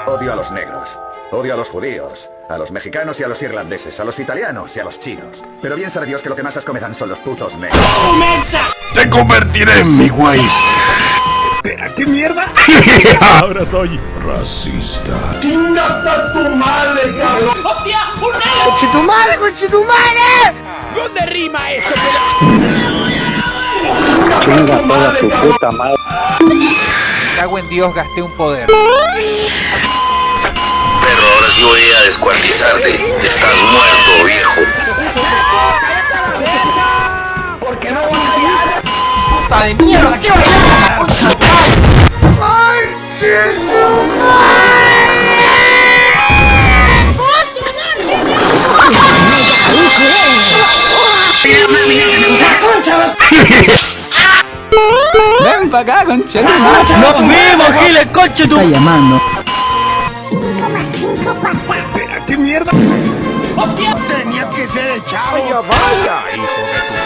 Odio a los negros. Odio a los judíos, a los mexicanos y a los irlandeses, a los italianos y a los chinos. Pero bien sabe Dios que lo que más asco me dan son los putos negros. ¡Te convertiré en mi güey! ¿Espera, qué mierda? Ahora soy racista. ¡Chingas a tu madre, cabrón! ¡Hostia! ¡Un negro! ¡Conchetumare, conchetumare! ¿Dónde rima eso? ¡Chinga toda tu puta madre! Cago en Dios, gasté un poder. Pero ahora sí voy a descuartizarte. Estás muerto, viejo. ¿Por qué no voy a callar? ¡Puta de mierda! ¿Qué va a ¡ay, Ven pa' acá, concha. ¡Nos vimos, Giles, coche tú! Está llamando. ¿Espera, qué mierda? ¡Hostia! Tenía que ser el chavo. Vaya, hijo de tu